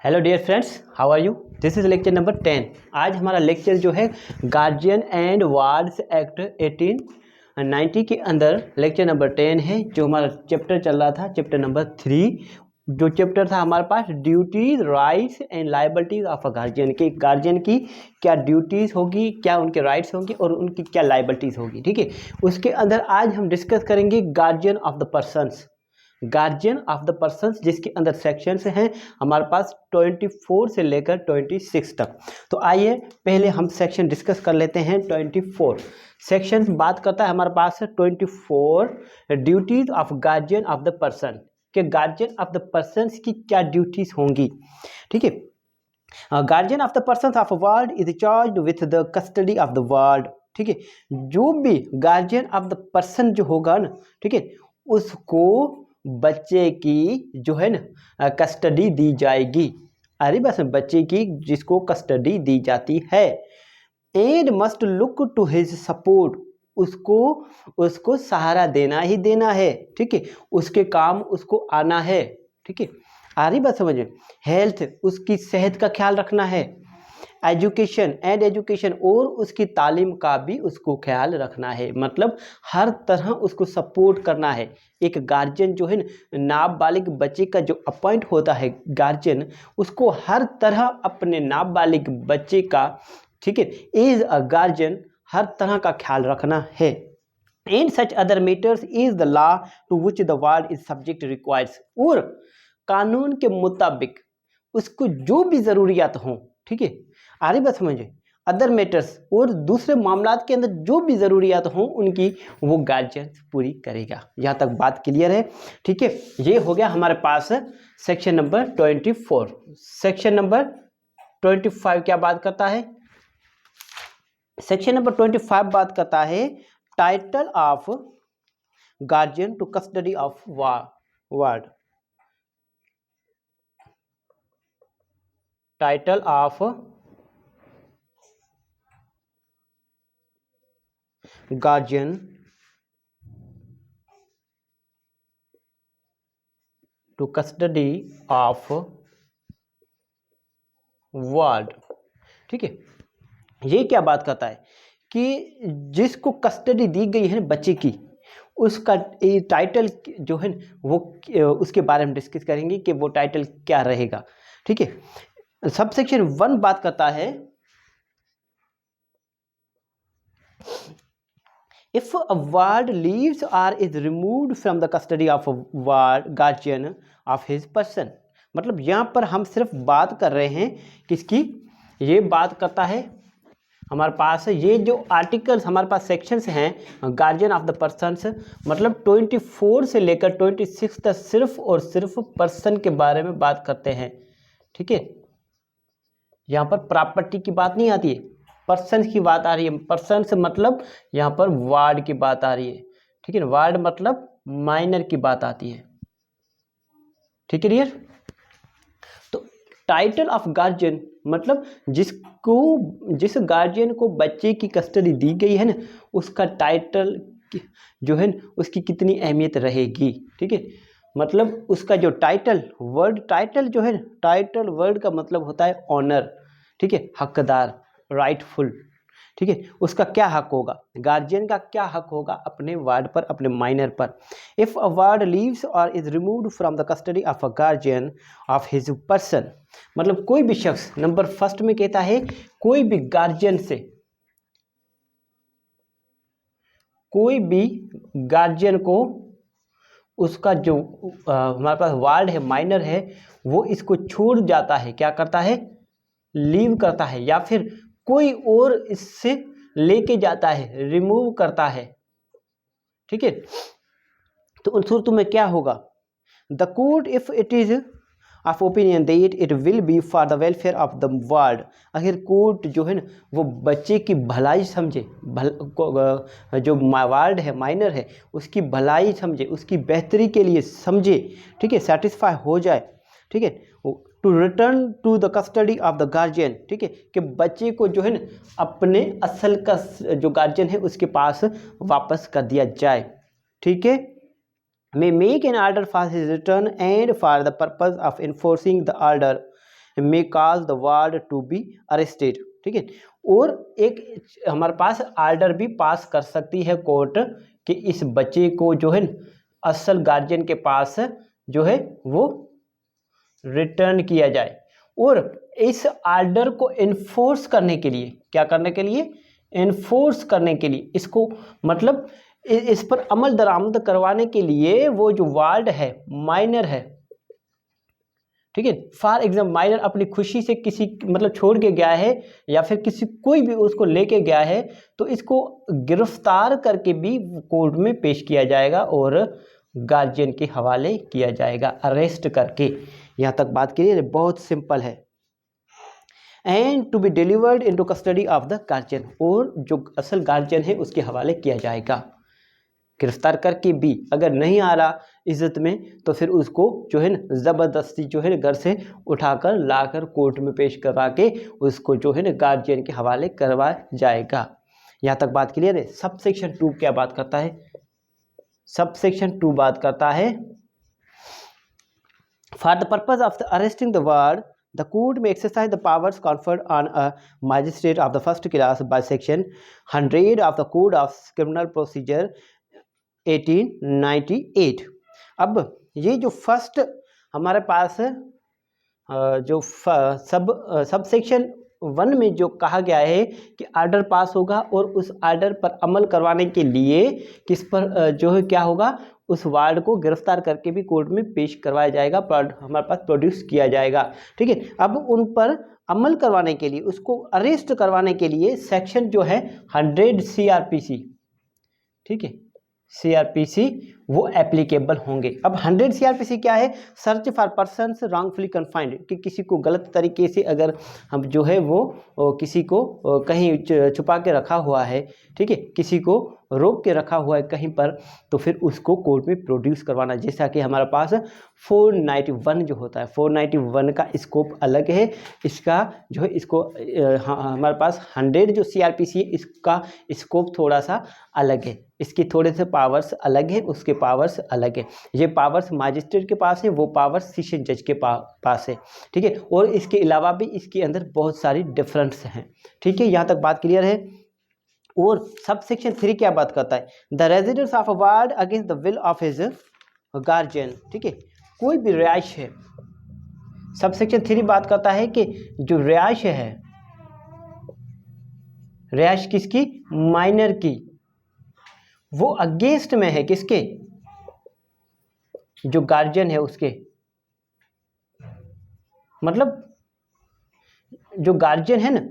Hello dear friends, how are you. This is lecture number 10। आज हमारा lecture जो है गार्जियन एंड वार्ड्स एक्ट 1890 के अंदर लेक्चर नंबर 10 है। जो हमारा चैप्टर चल रहा था, चैप्टर नंबर 3, जो चैप्टर था हमारे पास duties, rights and liabilities of a guardian. के गार्जियन की क्या ड्यूटीज़ होगी, क्या उनके राइट्स होंगे और उनकी क्या लायबिलिटीज़ होगी। ठीक है, उसके अंदर आज हम डिस्कस करेंगे guardian of the persons. Guardian of the persons जिसके अंदर सेक्शंस हैं हमारे पास 24 से लेकर 26 तक। तो आइए पहले हम सेक्शन डिस्कस कर लेते हैं। 24 सेक्शन बात करता है हमारे पास 24 duties of guardian of the person. के गार्जियन ऑफ द पर्सन्स की क्या ड्यूटीज होंगी। ठीक है, guardian of the person of ward is charge with the custody of the ward. ठीक है, जो भी गार्जियन ऑफ द पर्सन जो होगा ना, ठीक है, उसको बच्चे की जो है ना कस्टडी दी जाएगी। अरे बस बच्चे की जिसको कस्टडी दी जाती है। And must look to his support, उसको सहारा देना ही देना है। ठीक है, उसके काम उसको आना है। ठीक है, आ रही बात समझ में। हेल्थ, उसकी सेहत का ख्याल रखना है। एजुकेशन एंड एजुकेशन, और उसकी तालीम का भी उसको ख्याल रखना है। मतलब हर तरह उसको सपोर्ट करना है। एक गार्जियन जो है नाबालिग बच्चे का जो अपॉइंट होता है गार्जियन, उसको हर तरह अपने नाबालिग बच्चे का, ठीक है, एज अ गार्जियन हर तरह का ख्याल रखना है। In such other matters is the law to which the ward is subject requires, और कानून के मुताबिक उसको जो भी ज़रूरियात हों, ठीक है, आ रही बात समझे, अदर मैटर्स, और दूसरे मामलात के अंदर जो भी ज़रूरियात हों उनकी वो गार्जियन पूरी करेगा। यहाँ तक बात क्लियर है। ठीक है, ये हो गया हमारे पास सेक्शन नंबर 24। सेक्शन नंबर 25 क्या बात करता है। सेक्शन नंबर 25 बात करता है title of guardian to custody of ward. Title of guardian to custody of ward. ठीक है, ये क्या बात करता है कि जिसको कस्टडी दी गई है बच्चे की, उसका टाइटल जो है वो उसके बारे में डिस्कस करेंगे कि वो टाइटल क्या रहेगा। ठीक है, सब सेक्शन 1 बात करता है if a ward leaves or is removed from the custody of a ward guardian of his person। मतलब यहाँ पर हम सिर्फ बात कर रहे हैं किसकी, ये बात करता है हमारे पास ये जो आर्टिकल्स हमारे पास सेक्शंस हैं गार्जियन ऑफ द पर्सन्स, मतलब 24 से लेकर 26 तक सिर्फ और सिर्फ पर्सन के बारे में बात करते हैं। ठीक है, यहाँ पर प्रॉपर्टी की बात नहीं आती है, पर्सन की बात आ रही है। पर्सन से मतलब यहाँ पर वार्ड की बात आ रही है। ठीक है, वार्ड मतलब माइनर की बात आती है। ठीक है डियर, तो टाइटल ऑफ गार्जियन मतलब जिस गार्जियन को बच्चे की कस्टडी दी गई है ना, उसका टाइटल जो है उसकी कितनी अहमियत रहेगी। ठीक है, मतलब उसका जो टाइटल, वर्ड टाइटल जो है, टाइटल वर्ड का मतलब होता है ऑनर। ठीक है, हकदार, राइटफुल। ठीक है, उसका क्या हक होगा, गार्जियन का क्या हक होगा अपने वार्ड पर, अपने माइनर पर। इफ अ वार्ड लीव्स और is removed from the custody of a guardian of his person, मतलब कोई भी शख्स, नंबर फर्स्ट में कहता है कोई भी गार्जियन से, कोई भी गार्जियन को उसका जो हमारे पास वार्ड है, माइनर है, वो इसको छोड़ जाता है, क्या करता है, लीव करता है, या फिर कोई और इससे लेके जाता है, रिमूव करता है। ठीक है, तो उन सूरतों में क्या होगा, the court if it is of opinion that it will be for the welfare of the ward, अगर कोर्ट जो है ना वो बच्चे की भलाई समझे, जो वार्ड है, माइनर है, उसकी भलाई समझे, उसकी बेहतरी के लिए समझे, ठीक है, सेटिस्फाई हो जाए, ठीक है, to return to the custody of the guardian, ठीक है, कि बच्चे को जो है ना अपने असल का जो गार्जियन है उसके पास वापस कर दिया जाए। ठीक है, may make an order for his return and for the purpose of enforcing the order may cause the ward to be arrested, ठीक है। और एक हमारे पास आर्डर भी पास कर सकती है कोर्ट कि इस बच्चे को जो है असल गार्जियन के पास जो है वो रिटर्न किया जाए। और इस आर्डर को इन्फोर्स करने के लिए, क्या करने के लिए, इन्फोर्स करने के लिए, इसको मतलब इस पर अमल दरामद करवाने के लिए वो जो वार्ड है, माइनर है, ठीक है, फॉर एग्जाम्पल माइनर अपनी खुशी से किसी मतलब छोड़ के गया है या फिर किसी कोई भी उसको लेके गया है, तो इसको गिरफ्तार करके भी कोर्ट में पेश किया जाएगा और गार्जियन के हवाले किया जाएगा, अरेस्ट करके। यहाँ तक बात करिए, बहुत सिंपल है। And to be delivered into custody of the guardian, और जो असल गार्जियन है उसके हवाले किया जाएगा। गिरफ्तार करके भी अगर नहीं आ रहा इज्जत में, तो फिर उसको जो है ना ज़बरदस्ती जो है घर से उठाकर लाकर कोर्ट में पेश करवा के उसको जो है ना गार्जियन के हवाले करवाया जाएगा। यहाँ तक बात क्लियर है। सब सेक्शन 2 क्या बात करता है? सब सेक्शन 2 बात करता है, for the purpose of the arresting the ward the court may exercise the powers conferred on a magistrate of the first class by section 100 of the Code of Criminal Procedure 1898। अब ये जो first हमारे पास जो सब section 1 में जो कहा गया है कि आर्डर पास होगा और उस आर्डर पर अमल करवाने के लिए किस पर जो है क्या होगा, उस वार्ड को गिरफ्तार करके भी कोर्ट में पेश करवाया जाएगा, हमारे पास प्रोड्यूस किया जाएगा, ठीक है। अब उन पर अमल करवाने के लिए, उसको अरेस्ट करवाने के लिए सेक्शन जो है 100 CRPC, ठीक है, CRPC वो एप्लीकेबल होंगे। अब 100 CRPC क्या है? Search for persons wrongfully confined, कि किसी को गलत तरीके से अगर हम जो है वो किसी को कहीं छुपा के रखा हुआ है, ठीक है, किसी को रोक के रखा हुआ है कहीं पर, तो फिर उसको कोर्ट में प्रोड्यूस करवाना। जैसा कि हमारे पास 491 जो होता है, 491 का स्कोप अलग है, इसका जो है इसको हमारे पास 100 जो CRPC है इसका स्कोप थोड़ा सा अलग है, इसके थोड़े से पावर्स अलग है, उसके पावर्स अलग है। ये पावर्स मजिस्ट्रेट के पास है, वो पावर्स सेशन जज के पास है, ठीक है। और इसके अलावा भी इसके अंदर बहुत सारी डिफरेंस हैं, ठीक है। यहाँ तक बात क्लियर है। और सब सेक्शन 3 क्या बात करता है? The residence of a ward against the will of his guardian, ठीक है, कोई भी रिहाइश है, सब सेक्शन 3 बात करता है कि जो रिहाइश है, रिहाइश किसकी? माइनर की, वो अगेंस्ट में है किसके? जो गार्जियन है उसके, मतलब जो गार्जियन है ना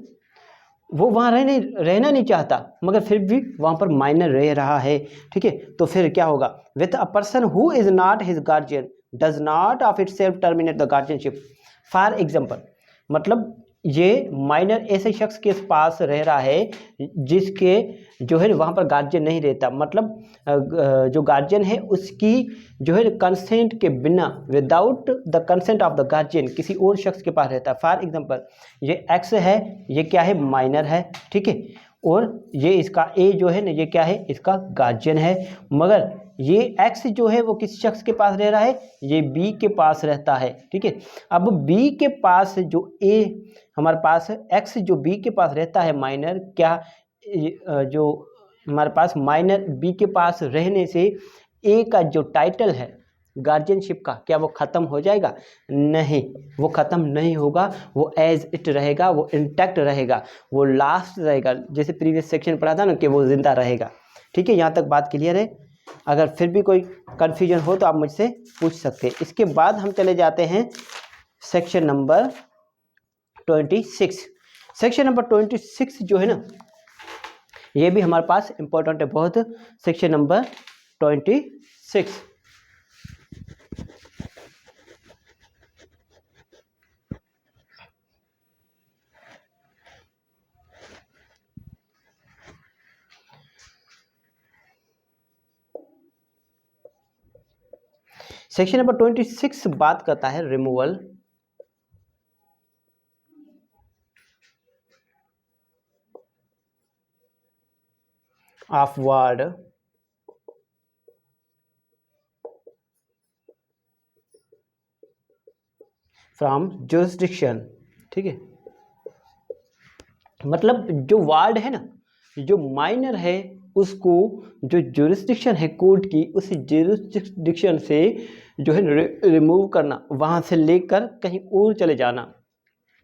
वो वहाँ रहना नहीं चाहता, मगर फिर भी वहाँ पर माइनर रह रहा है, ठीक है। तो फिर क्या होगा? With a person who is not his guardian does not of it self terminate the guardianship. For example, मतलब ये माइनर ऐसे शख्स के पास रह रहा है जिसके जो है वहाँ पर गार्जियन नहीं रहता, मतलब जो गार्जियन है उसकी जो है कंसेंट के बिना, without the consent of the guardian किसी और शख्स के पास रहता है। फॉर एग्जांपल, ये एक्स है, ये क्या है? माइनर है, ठीक है। और ये इसका ए जो है ना, ये क्या है? इसका गार्जियन है। मगर ये एक्स जो है वो किस शख्स के पास रह रहा है? ये बी के पास रहता है, ठीक है। अब बी के पास जो ए हमारे पास है, एक्स जो बी के पास रहता है माइनर, क्या जो हमारे पास माइनर बी के पास रहने से ए का जो टाइटल है गार्जियनशिप का, क्या वो ख़त्म हो जाएगा? नहीं, वो ख़त्म नहीं होगा, वो एज इट रहेगा, वो इंटैक्ट रहेगा, वो लास्ट रहेगा, जैसे प्रीवियस सेक्शन पढ़ा था ना कि वो ज़िंदा रहेगा, ठीक है। यहाँ तक बात क्लियर है। अगर फिर भी कोई कन्फ्यूजन हो तो आप मुझसे पूछ सकते हैं। इसके बाद हम चले जाते हैं सेक्शन नंबर 26। सेक्शन नंबर 26 जो है ना, ये भी हमारे पास इंपॉर्टेंट है बहुत। सेक्शन नंबर 26, सेक्शन नंबर 26 बात करता है removal of ward from jurisdiction ठीक है, मतलब जो वार्ड है ना, जो माइनर है, उसको जो जुरिस्डिक्शन है कोर्ट की, उस जुरिस्डिक्शन से जो है रिमूव करना, वहाँ से लेकर कहीं और चले जाना।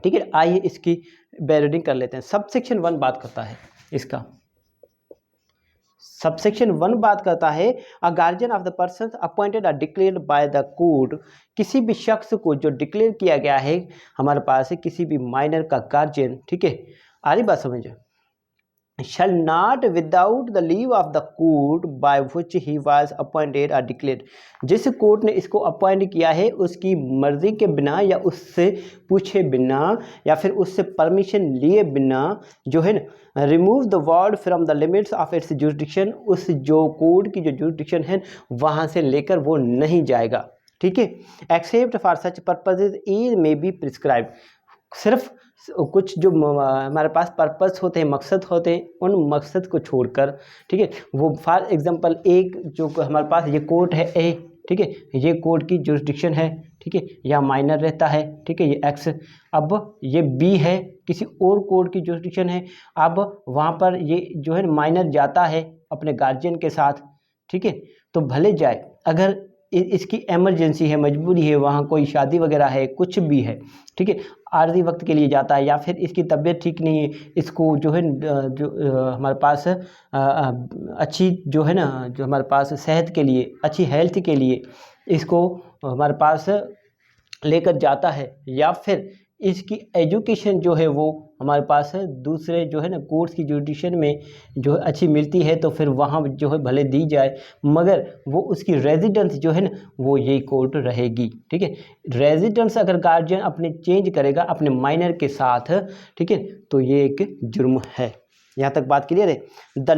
ठीक है, आइए इसकी बैरिडिंग कर लेते हैं। सबसेक्शन 1 बात करता है इसका, सबसेक्शन 1 बात करता है अ guardian of the person appointed और डिक्लेयर्ड बाय द कोर्ट, किसी भी शख्स को जो डिक्लेयर किया गया है हमारे पास है, किसी भी माइनर का गार्जियन, ठीक है, आ रही बात समझ, shall not without the leave of the court by which he was appointed or declared, जिस कोर्ट ने इसको अपॉइंट किया है उसकी मर्जी के बिना या उससे पूछे बिना या फिर उससे परमिशन लिए बिना जो है ना, remove the ward from the limits of its jurisdiction, उस जो कोर्ट की जो जुरिडिक्शन है वहाँ से लेकर वो नहीं जाएगा। ठीक है, except for such purposes is may be prescribe, सिर्फ कुछ जो हमारे पास पर्पस होते हैं, मकसद होते हैं, उन मकसद को छोड़कर, ठीक है, वो फॉर एग्जांपल एक जो हमारे पास ये कोर्ट है ए, ठीक है, ये कोर्ट की जुरिस्डिक्शन है, ठीक है, या माइनर रहता है, ठीक है, ये एक्स, अब ये बी है, किसी और कोर्ट की जुरिस्डिक्शन है, अब वहाँ पर ये जो है माइनर जाता है अपने गार्जियन के साथ, ठीक है, तो भले जाए, अगर इसकी इमरजेंसी है, मजबूरी है, वहाँ कोई शादी वगैरह है, कुछ भी है, ठीक है, आर्जी वक्त के लिए जाता है, या फिर इसकी तबीयत ठीक नहीं है, इसको जो है जो हमारे पास अच्छी जो है ना, जो हमारे पास सेहत के लिए, अच्छी हेल्थ के लिए इसको हमारे पास लेकर जाता है, या फिर इसकी एजुकेशन जो है वो हमारे पास है दूसरे जो है ना कोर्ट्स की जुडिशन में जो है अच्छी मिलती है, तो फिर वहाँ जो है भले दी जाए, मगर वो उसकी रेजिडेंस जो है ना वो यही कोर्ट रहेगी। ठीक है, रेजिडेंस अगर गार्जियन अपने चेंज करेगा अपने माइनर के साथ, ठीक है, तो ये एक जुर्म है। यहाँ तक बात क्लियर है।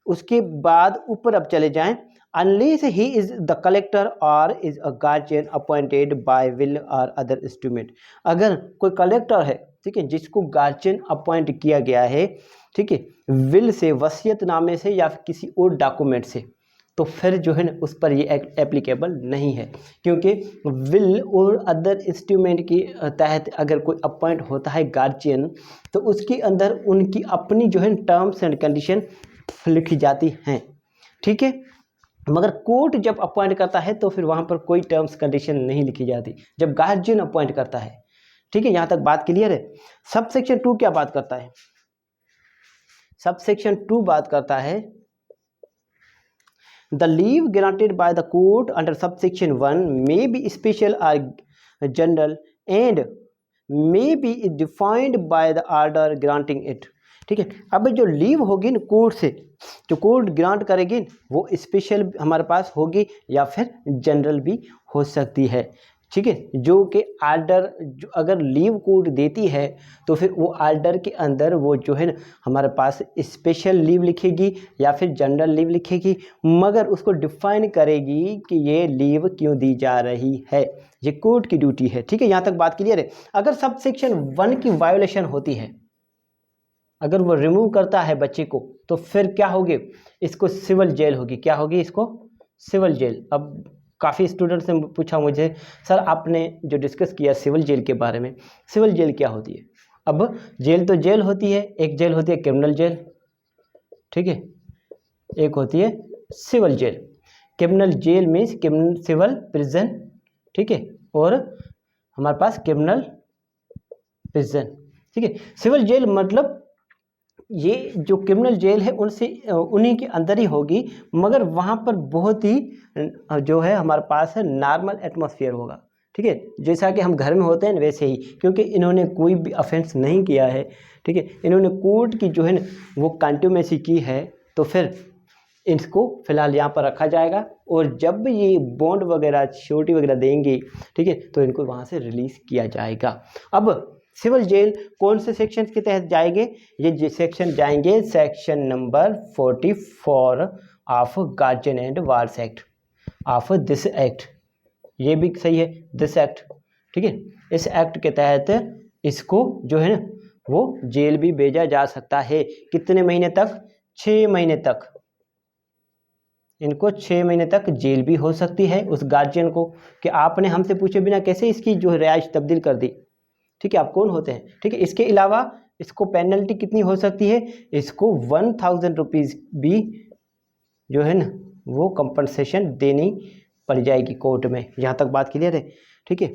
उसके बाद ऊपर अब चले जाएं, unless he is the collector or is a guardian appointed by will or other instrument, अगर कोई कलेक्टर है, ठीक है, जिसको गार्जियन अपॉइंट किया गया है, ठीक है, विल से, वसीयतनामे से या किसी और डॉक्यूमेंट से, तो फिर जो है ना उस पर ये एप्लीकेबल नहीं है, क्योंकि विल और अदर इंस्ट्रूमेंट के तहत अगर कोई अपॉइंट होता है गार्जियन, तो उसके अंदर उनकी अपनी जो है टर्म्स एंड कंडीशन लिखी जाती हैं। ठीक है, मगर कोर्ट जब अपॉइंट करता है तो फिर वहाँ पर कोई टर्म्स कंडीशन नहीं लिखी जाती, जब गार्जियन अपॉइंट करता है। ठीक है, यहाँ तक बात क्लियर है। सब सेक्शन 2 क्या बात करता है? सब सेक्शन 2 बात करता है the leave granted by the court under sub section 1 may be special और general and may be defined by the order granting it. ठीक है, अब जो लीव होगी ना कोर्ट से, जो कोर्ट ग्रांट करेगी वो स्पेशल हमारे पास होगी या फिर जनरल भी हो सकती है। ठीक है, जो कि आर्डर जो अगर लीव कोर्ट देती है तो फिर वो आर्डर के अंदर वो जो है ना हमारे पास स्पेशल लीव लिखेगी या फिर जनरल लीव लिखेगी, मगर उसको डिफाइन करेगी कि ये लीव क्यों दी जा रही है, ये कोर्ट की ड्यूटी है। ठीक है, यहाँ तक बात क्लियर है। अगर सब सेक्शन 1 की वायोलेशन होती है, अगर वो रिमूव करता है बच्चे को, तो फिर क्या होगी, इसको सिविल जेल होगी। क्या होगी? इसको सिविल जेल। अब काफ़ी स्टूडेंट्स ने पूछा मुझे, सर आपने जो डिस्कस किया सिविल जेल के बारे में, सिविल जेल क्या होती है? अब जेल तो जेल होती है, एक जेल होती है क्रिमिनल जेल, ठीक है, एक होती है civil jail. Criminal jail means criminal civil prison, ठीक है, और हमारे पास क्रिमिनल प्रिजन। ठीक है, सिविल जेल मतलब ये जो क्रिमिनल जेल है उनसे उन्हीं के अंदर ही होगी, मगर वहाँ पर बहुत ही जो है हमारे पास है नॉर्मल एटमॉस्फेयर होगा। ठीक है, जैसा कि हम घर में होते हैं वैसे ही, क्योंकि इन्होंने कोई भी ऑफेंस नहीं किया है। ठीक है, इन्होंने कोर्ट की जो है ना वो कंट्यूमेसी की है, तो फिर इसको फिलहाल यहाँ पर रखा जाएगा, और जब ये बॉन्ड वगैरह श्योरिटी वगैरह देंगे, ठीक है, तो इनको वहाँ से रिलीज़ किया जाएगा। अब सिविल जेल कौन से सेक्शन के तहत जाएंगे? ये सेक्शन जाएंगे section number 44 of guardian and wards act of this act. ये भी सही है, दिस एक्ट। ठीक है, इस एक्ट के तहत इसको जो है ना वो जेल भी भेजा जा सकता है। कितने महीने तक? 6 महीने तक। इनको 6 महीने तक जेल भी हो सकती है उस गार्जियन को, कि आपने हमसे पूछे बिना कैसे इसकी जो रिहाइश तब्दील कर दी। ठीक है, आप कौन होते हैं। ठीक है, इसके अलावा इसको पेनल्टी कितनी हो सकती है, इसको 1000 रुपीज़ भी जो है ना वो कंपनसेशन देनी पड़ जाएगी कोर्ट में। यहाँ तक बात क्लियर है। ठीक है,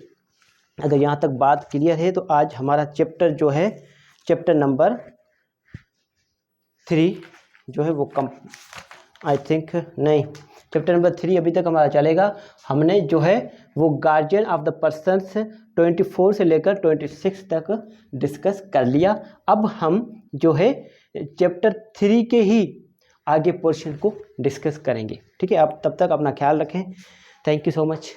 अगर यहाँ तक बात क्लियर है तो आज हमारा चैप्टर जो है चैप्टर नंबर 3 जो है वो आई थिंक नहीं, चैप्टर नंबर 3 अभी तक हमारा चलेगा। हमने जो है वो गार्जियन ऑफ द पर्सन्स 24 से लेकर 26 तक डिस्कस कर लिया। अब हम जो है चैप्टर 3 के ही आगे पोर्शन को डिस्कस करेंगे। ठीक है, आप तब तक अपना ख्याल रखें। Thank you so much.